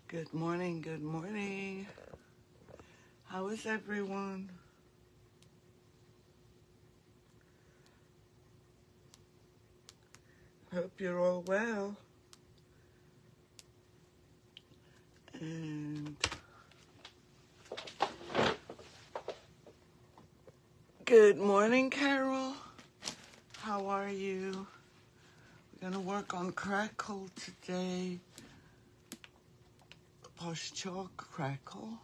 Good morning, good morning. How is everyone? Hope you're all well. And good morning, Carol. How are you? We're gonna work on crackle today. Posh Chalk Crackle.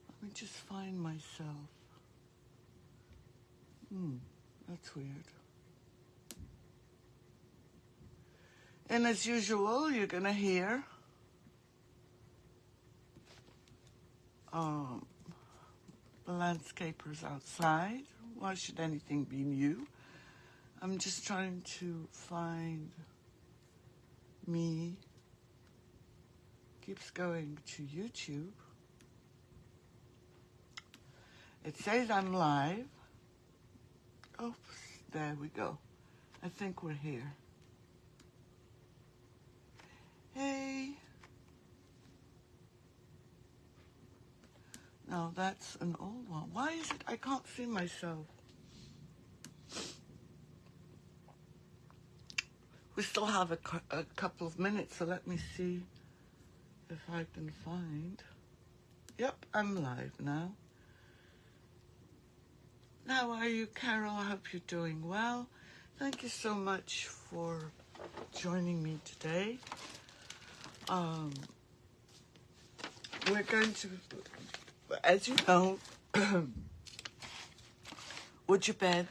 Let me just find myself. That's weird. And as usual, you're gonna hear the landscapers outside. Why should anything be new? I'm just trying to find me. Keeps going to YouTube. It says I'm live. Oops, there we go. I think we're here. Hey. No, that's an old one. Why is it I can't see myself? We still have a couple of minutes, so let me see if I can find. Yep, I'm live now. How are you, Carol? I hope you're doing well. Thank you so much for joining me today. We're going to, as you know, Would You Bend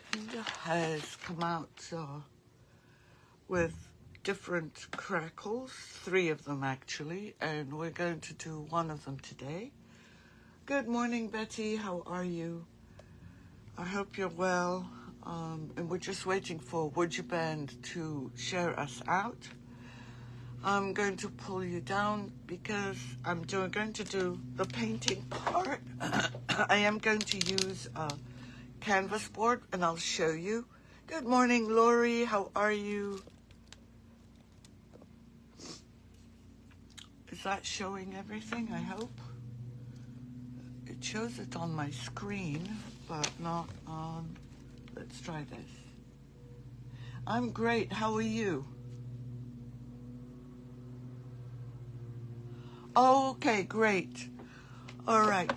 has come out with different crackles, 3 of them actually, and we're going to do one of them today. Good morning, Betty. How are you? I hope you're well. And we're just waiting for Would You Bend to share us out. I'm going to pull you down because I'm going to do the painting part. I am going to use a canvas board and I'll show you. Good morning, Lori. How are you? Is that showing everything, I hope? It shows it on my screen, but not on... Let's try this. I'm great. How are you? Oh, okay, great. All right.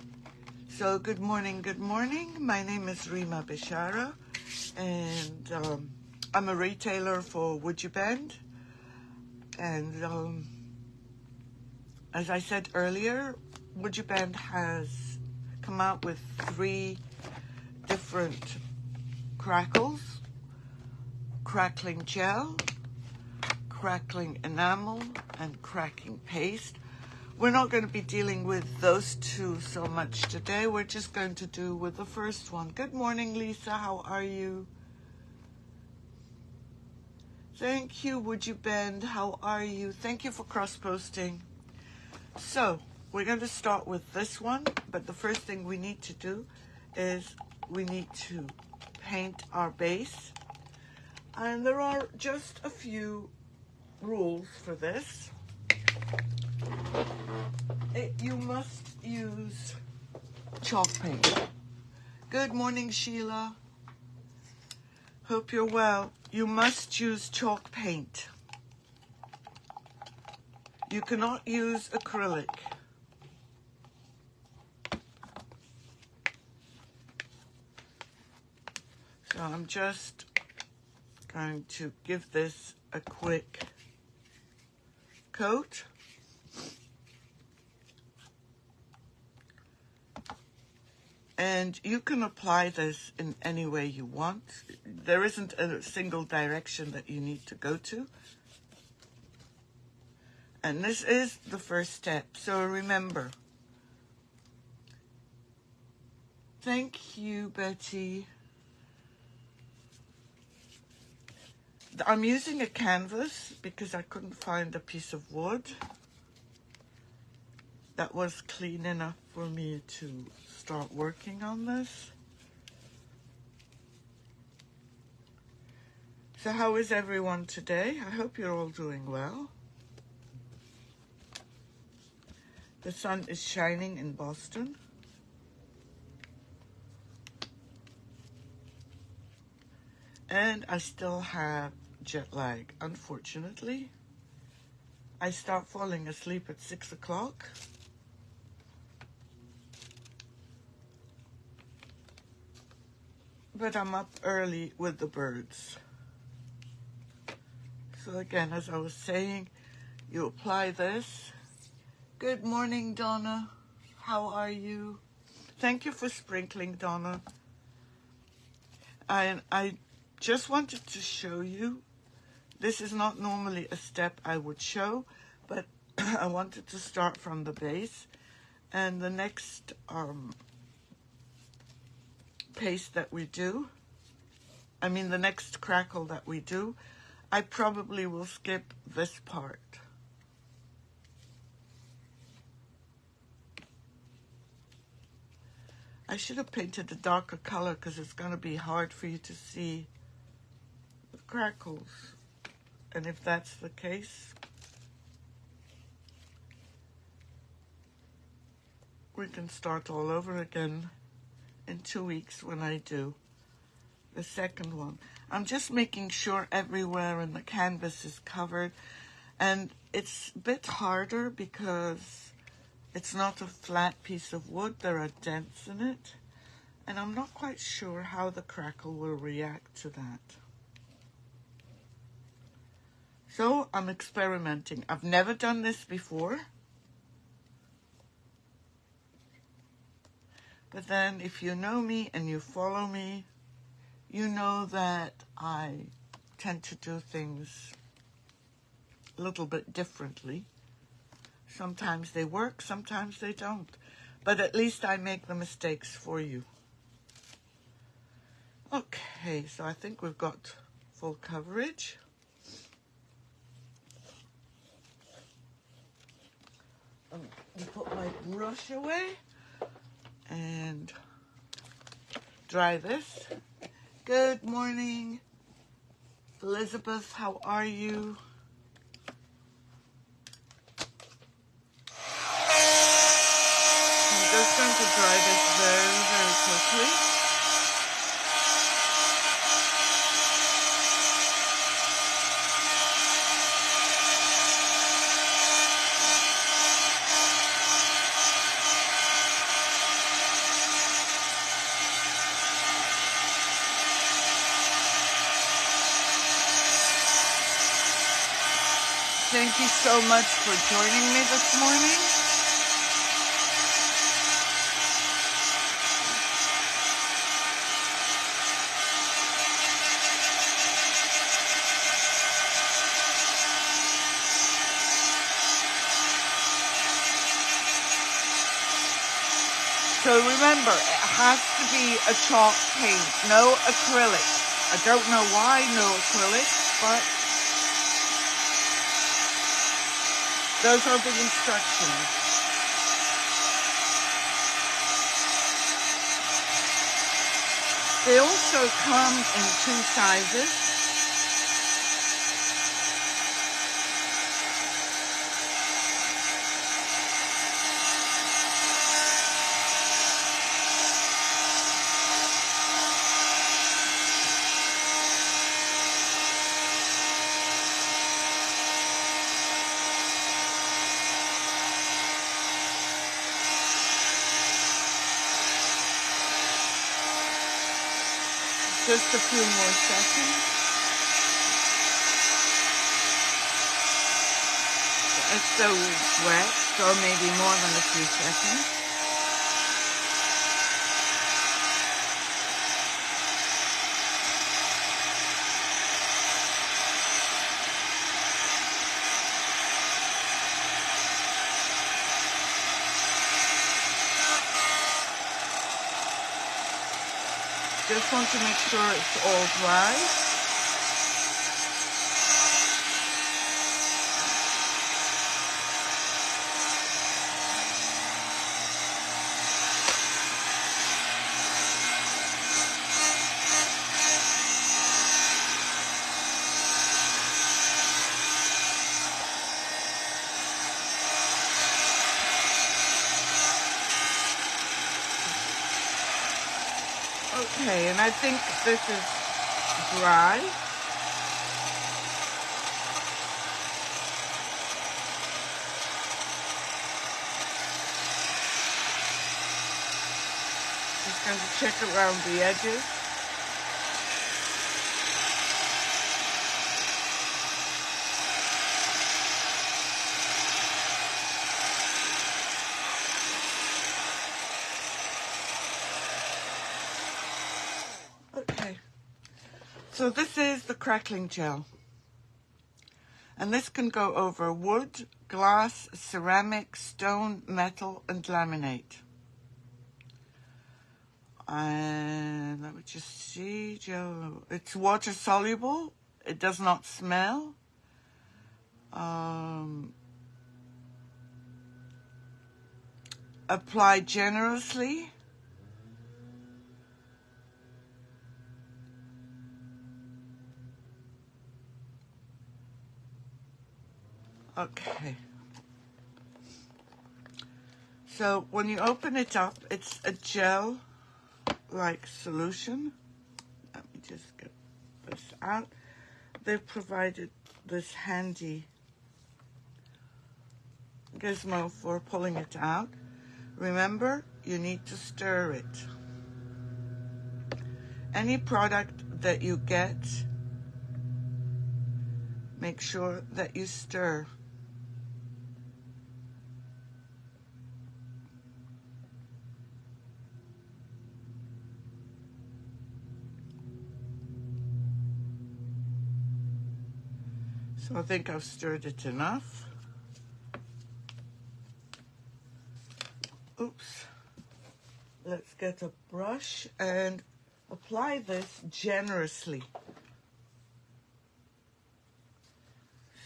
So good morning, good morning. My name is Rima Bishara, and I'm a retailer for Would You Bend. And as I said earlier, Would You Bend has come out with 3 different crackles: crackling gel, crackling enamel, and cracking paste. We're not going to be dealing with those 2 so much today. We're just going to do with the first one. Good morning, Lisa. How are you? Thank you, Would You Bend. How are you? Thank you for cross-posting. So, we're going to start with this one, but the first thing we need to do is we need to paint our base. And there are just a few rules for this. You must use chalk paint. Good morning, Sheila. Hope you're well. You must use chalk paint. You cannot use acrylic. So I'm just going to give this a quick coat. And you can apply this in any way you want. There isn't a single direction that you need to go to. And this is the first step. So remember. Thank you, Betty. I'm using a canvas because I couldn't find a piece of wood that was clean enough for me to start working on this. So how is everyone today? I hope you're all doing well. The sun is shining in Boston. And I still have jet lag, unfortunately. I start falling asleep at 6 o'clock. But I'm up early with the birds. So again, as I was saying, you apply this. Good morning, Donna. How are you? Thank you for sprinkling, Donna. I just wanted to show you. This is not normally a step I would show, but I wanted to start from the base. And the next paste that we do, the next crackle that we do, I probably will skip this part. I should have painted a darker color because it's going to be hard for you to see the crackles. And if that's the case, we can start all over again in 2 weeks when I do the second one. I'm just making sure everywhere in the canvas is covered, and it's a bit harder because it's not a flat piece of wood. There are dents in it, and I'm not quite sure how the crackle will react to that. So I'm experimenting. I've never done this before. But then if you know me and you follow me, you know that I tend to do things a little bit differently. Sometimes they work, sometimes they don't. But at least I make the mistakes for you. Okay, so I think we've got full coverage. You put my brush away and dry this. Good morning, Elizabeth. How are you? I'm just going to dry this very, very quickly. Thank you so much for joining me this morning. So remember, it has to be a chalk paint, no acrylic. I don't know why no acrylic, but those are the instructions. They also come in 2 sizes. Just a few more seconds. It's so wet, so maybe more than a few seconds. Just want to make sure it's all dry. Okay, and I think this is dry. Just going to check around the edges. Okay, so this is the crackling gel. And this can go over wood, glass, ceramic, stone, metal, and laminate. And let me just see, gel. It's water soluble. It does not smell. Apply generously. Okay. So when you open it up, it's a gel-like solution. Let me just get this out. They've provided this handy gizmo for pulling it out. Remember, you need to stir it. Any product that you get, make sure that you stir. So I think I've stirred it enough. Oops. Let's get a brush and apply this generously.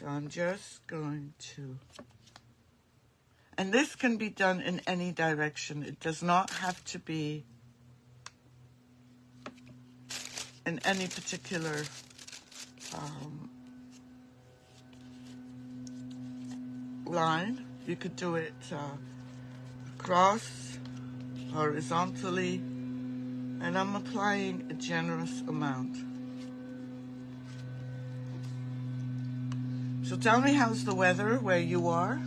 So I'm just going to, and this can be done in any direction. It does not have to be in any particular line. You could do it across, horizontally, and I'm applying a generous amount. So tell me, how's the weather where you are?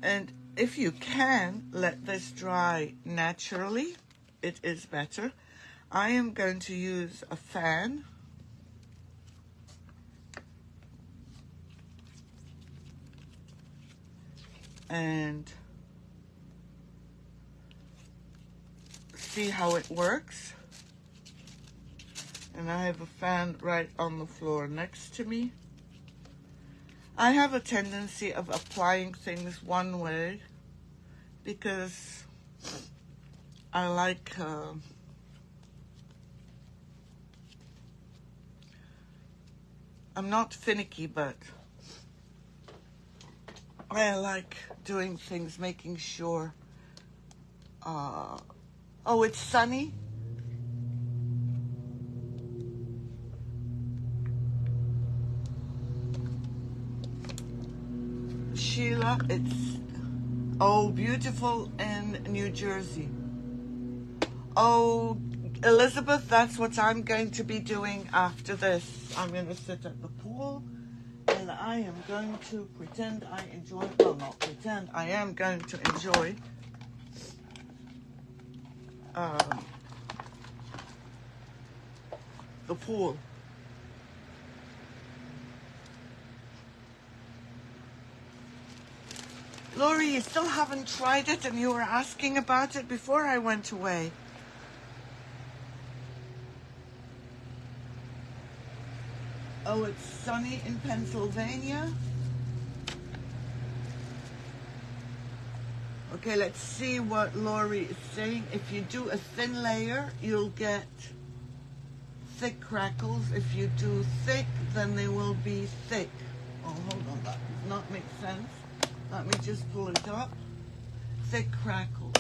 And if you can, let this dry naturally. It is better. I am going to use a fan. And see how it works. And I have a fan right on the floor next to me. I have a tendency of applying things one way because I like I'm not finicky, but I like doing things, making sure. Oh, it's sunny. Sheila, it's beautiful in New Jersey. Oh, Elizabeth, that's what I'm going to be doing after this. I'm going to sit at the pool and I am going to pretend I enjoy, well, not pretend, I am going to enjoy the pool. Laurie, you still haven't tried it and you were asking about it before I went away. Oh, it's sunny in Pennsylvania. Okay, let's see what Laurie is saying. If you do a thin layer, you'll get thick crackles. If you do thick, then they will be thick. Oh, hold on, that does not make sense. Let me just pull it up. thick crackles.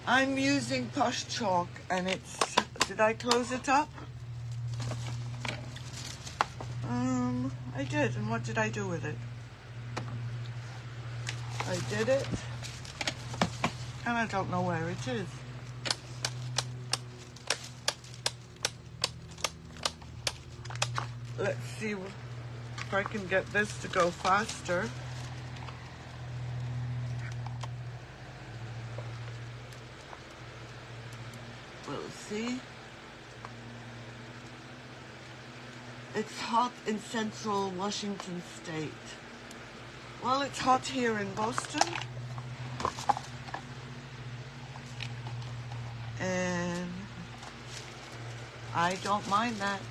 I'm using Posh Chalk, and it's, did I close it up? I did, and what did I do with it? I did it, and I don't know where it is. Let's see if I can get this to go faster. We'll see. It's hot in central Washington state. Well, it's hot here in Boston. And I don't mind that.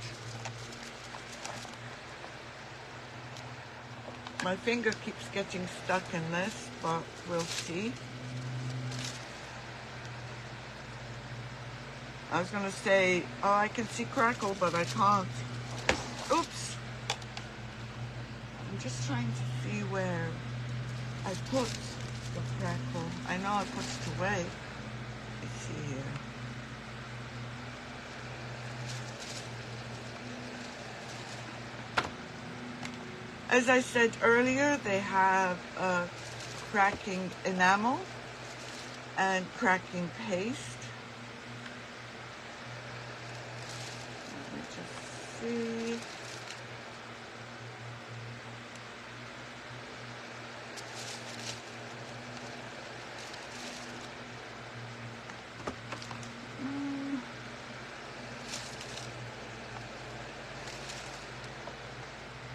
My finger keeps getting stuck in this, but we'll see. I was going to say, oh, I can see crackle, but I can't. Oops. I'm just trying to see where I put the crackle. I know I put it away. Let's see here. As I said earlier, they have cracking enamel and cracking paste. Let me just see.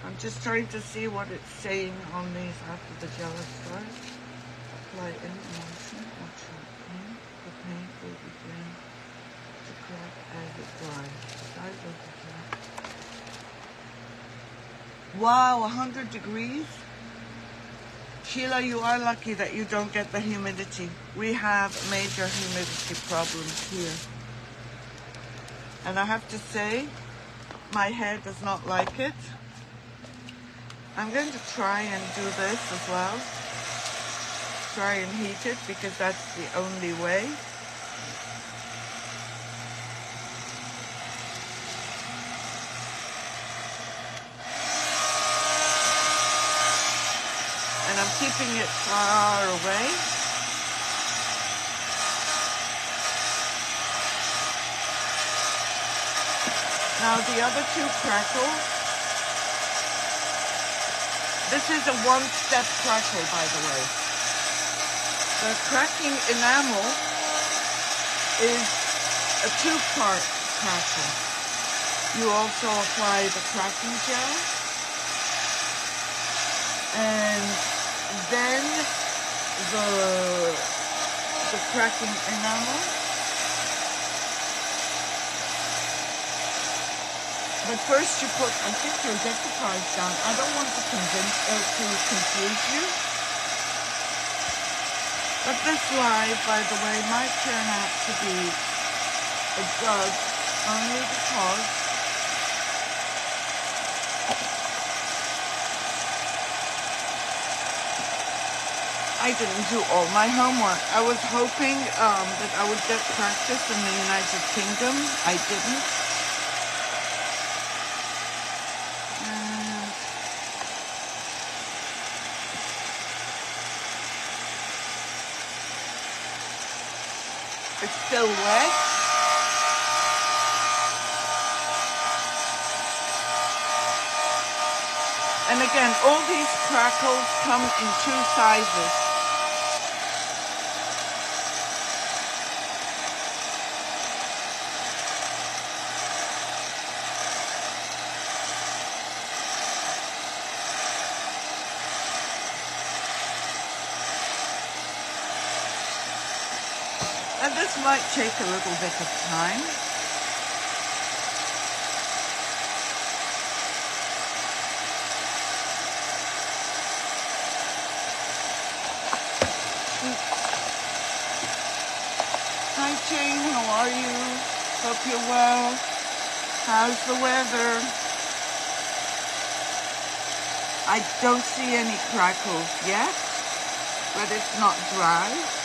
I'm just trying to see what it's saying on these after the gel is dry. Apply in motion, watch out paint. The paint will begin to crack as it dries. The size of the gel. Wow, 100 degrees. Sheila, you are lucky that you don't get the humidity. We have major humidity problems here. And I have to say, my hair does not like it. I'm going to try and do this as well. Try and heat it because that's the only way. And I'm keeping it far away. Now the other two crackles. This is a one-step crackle, by the way. The cracking enamel is a two-part crackle. You also apply the cracking gel, and then the cracking enamel. But first you put, I think you'll get the price down. I don't want to confuse you. But this live, by the way, might turn out to be a dud only because I didn't do all my homework. I was hoping that I would get practice in the United Kingdom. I didn't. It's still wet. And again, all these crackles come in two sizes. And this might take a little bit of time. Hi Jane, how are you? Hope you're well. How's the weather? I don't see any crackles yet, but it's not dry.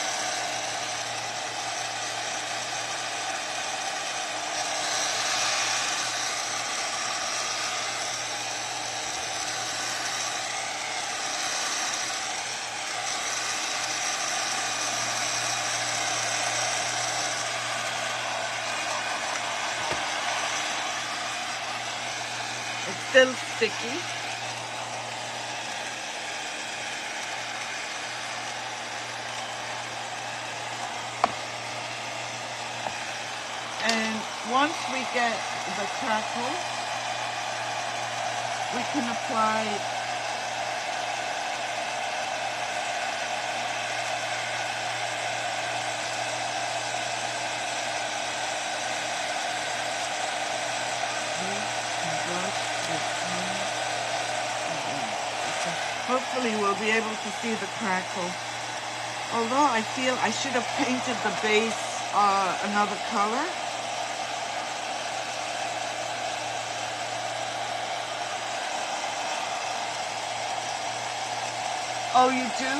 It's still sticky. And once we get the crackle, we can apply hopefully we'll be able to see the crackle. Although I feel I should have painted the base another color. Oh, you do?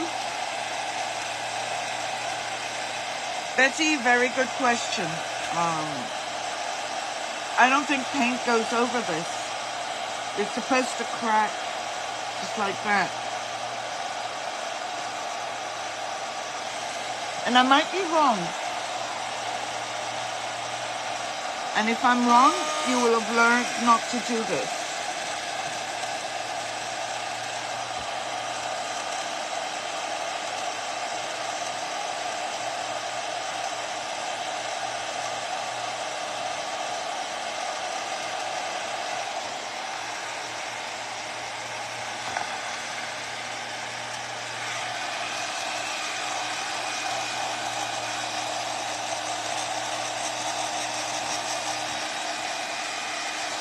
Betty, very good question. I don't think paint goes over this. It's supposed to crack just like that. And I might be wrong. And if I'm wrong, you will have learned not to do this.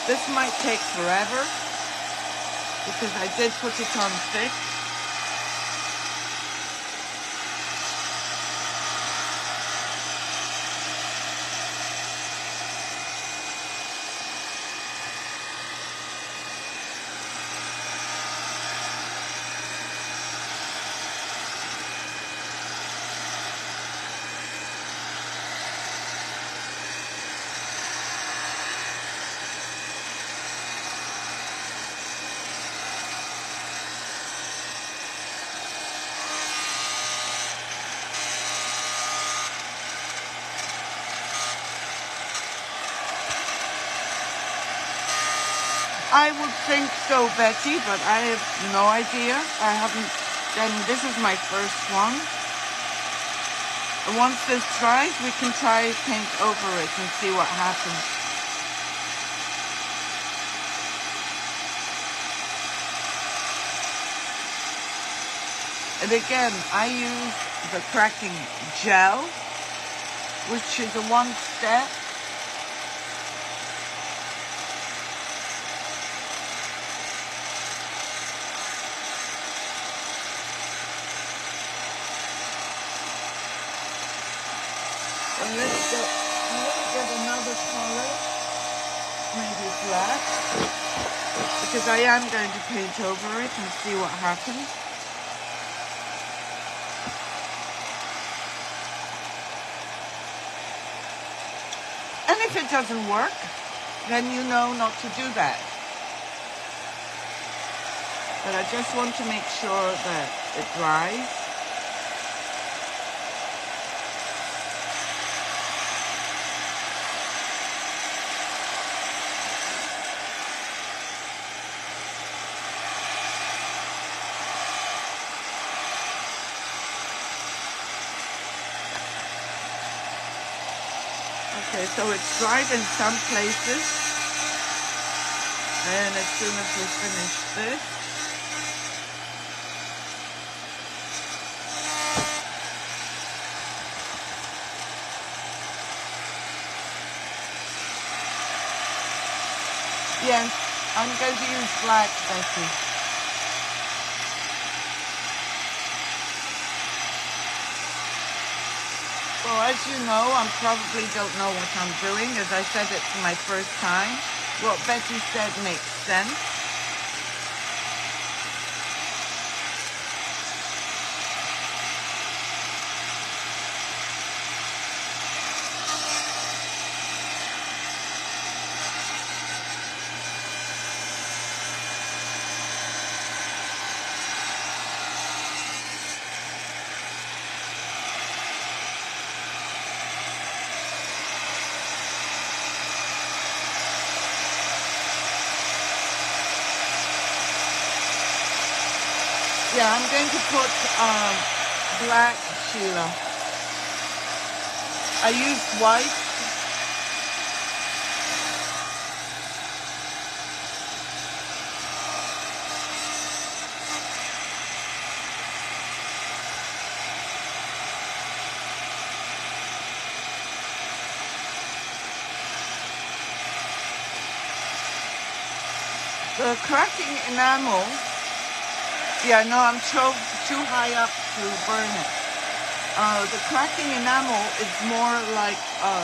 This might take forever because I did put it on thick. I would think so, Betty, but I have no idea. I haven't done, this is my first one. And once this dries, we can try paint over it and see what happens. And again, I use the cracking gel, which is a one-step. And let's get another color, maybe black, because I am going to paint over it and see what happens. And if it doesn't work, then you know not to do that. But I just want to make sure that it dries. Okay, so it's dried in some places, and as soon as we finish this, yes, I'm going to use black, Betty. Well, as you know, I probably don't know what I'm doing. As I said, it's my first time. what Betty said makes sense. Yeah, I'm going to put black, Sheila. I used white. The cracking enamel, yeah, no, I'm too high up to burn it. The cracking enamel is more like a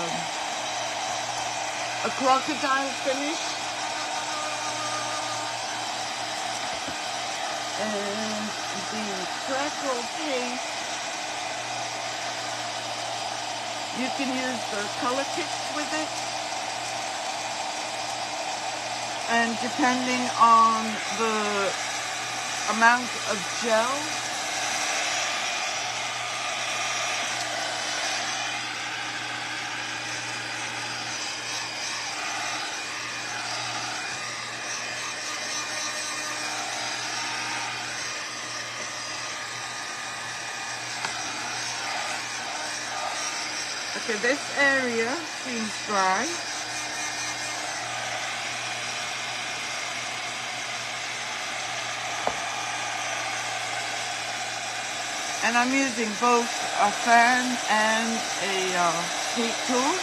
crocodile finish. And the crackle paste, you can use the color kits with it. And depending on the amount of gel, okay, this area seems dry. And I'm using both a fan and a heat tool.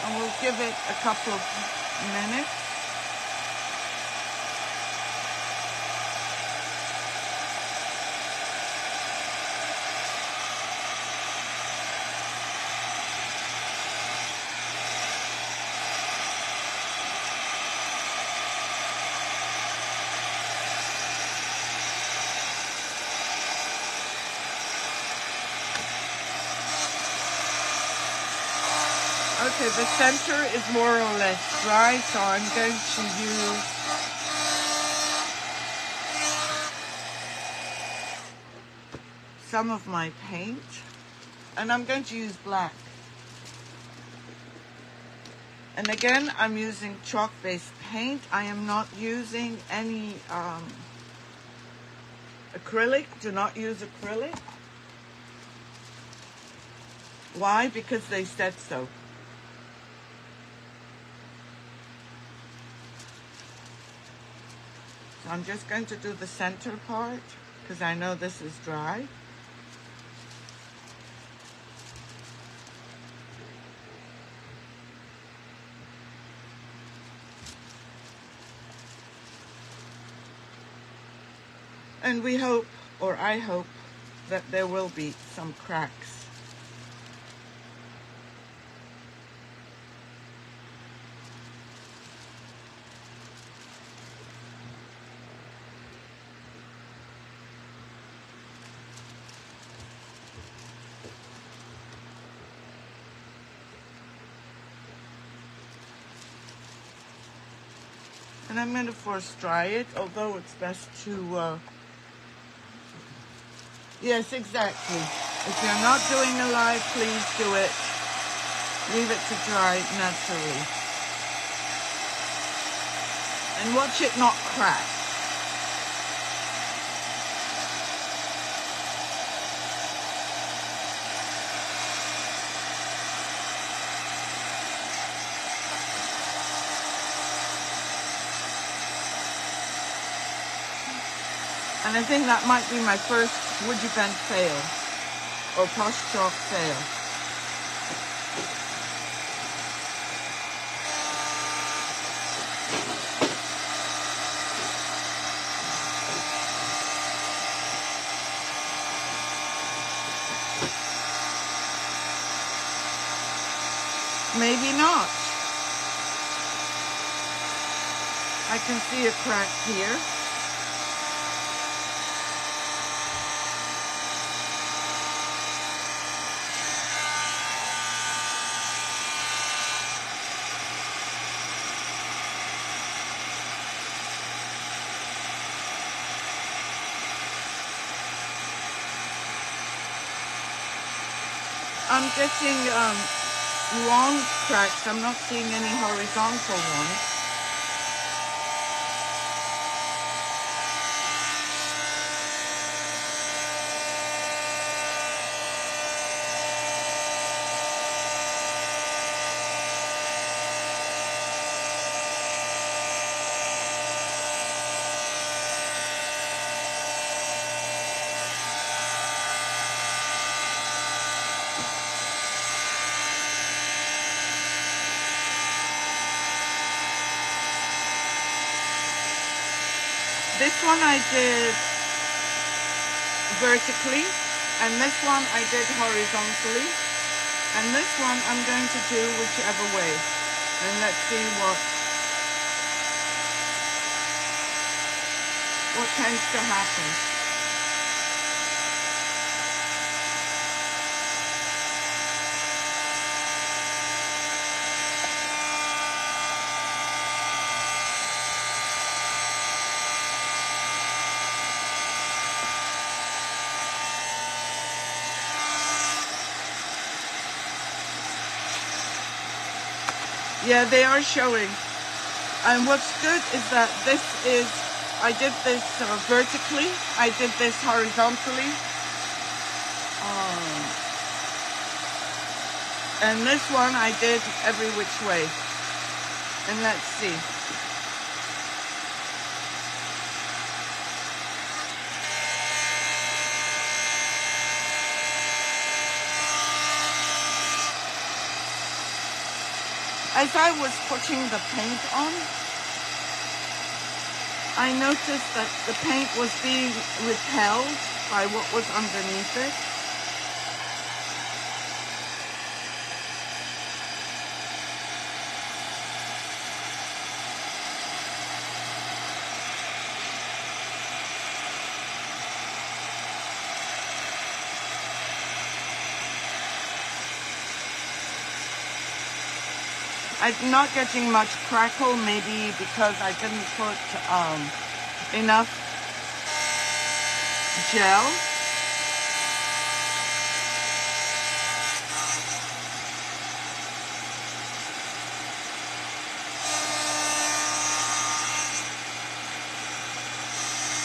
And we'll give it a couple of minutes. Okay, the center is more or less dry, so I'm going to use some of my paint, and I'm going to use black. And again, I'm using chalk-based paint. I am not using any acrylic. Do not use acrylic. Why? Because they said so. So I'm just going to do the center part because I know this is dry. And we hope, or I hope, that there will be some cracks. And I'm going to force dry it, although it's best to, yes, exactly. If you're not doing a live, please do it. Leave it to dry naturally. And watch it not crack. And I think that might be my first Would You Bend fail, or Posh Chalk fail. Maybe not. I can see a crack here. I'm getting long cracks. I'm not seeing any horizontal ones. This one I did vertically, and this one I did horizontally, and this one I'm going to do whichever way. And let's see what tends to happen. Yeah, they are showing. And what's good is that I did this vertically, I did this horizontally, and this one I did every which way. And let's see. As I was putting the paint on, I noticed that the paint was being repelled by what was underneath it. I'm not getting much crackle, maybe because I didn't put enough gel.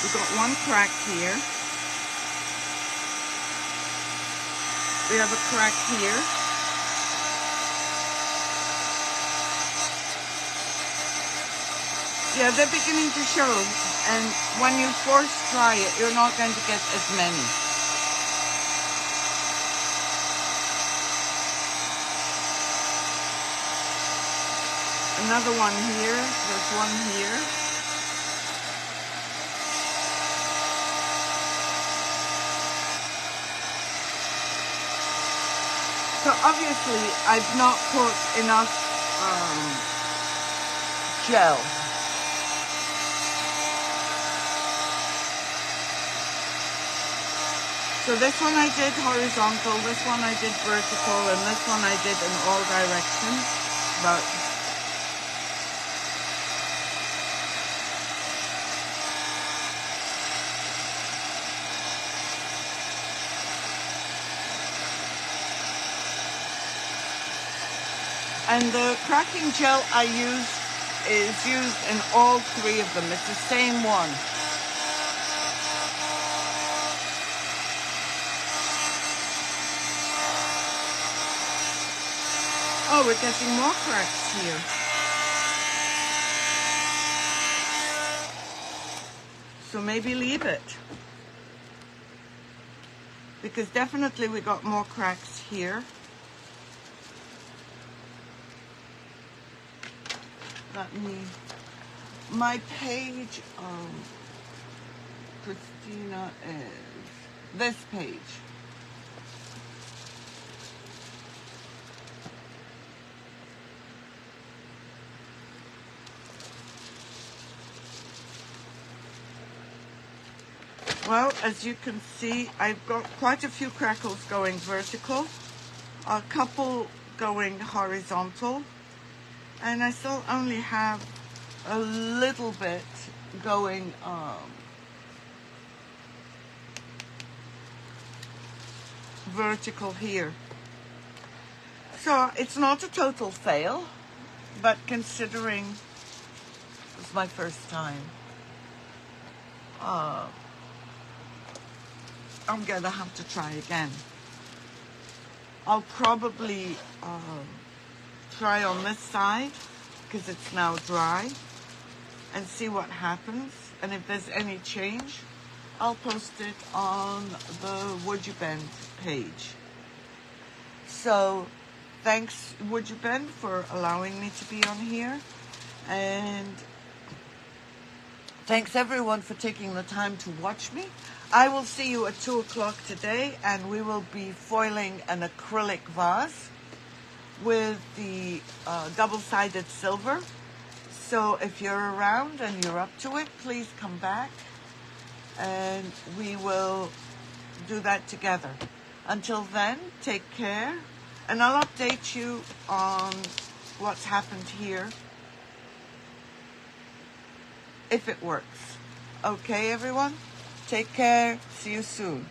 We got one crack here. We have a crack here. Yeah, they're beginning to show, and when you force dry it, you're not going to get as many. Another one here, there's one here. So obviously, I've not put enough gel. So this one I did horizontal, this one I did vertical, and this one I did in all directions. But and the cracking gel I use is used in all three of them. It's the same one. Oh, we're getting more cracks here. So maybe leave it. Because definitely we got more cracks here. My page, Christina, is this page. Well, as you can see, I've got quite a few crackles going vertical, a couple going horizontal, and I still only have a little bit going vertical here. So it's not a total fail, but considering it's my first time, I'm gonna have to try again. I'll probably try on this side because it's now dry and see what happens, and if there's any change, I'll post it on the Would You Bend page. So thanks, Would You Bend, for allowing me to be on here, and thanks everyone for taking the time to watch me. I will see you at 2 o'clock today, and we will be foiling an acrylic vase with the double-sided silver. So if you're around and you're up to it, please come back and we will do that together. Until then, take care, and I'll update you on what's happened here if it works. Okay, everyone? Take care. See you soon.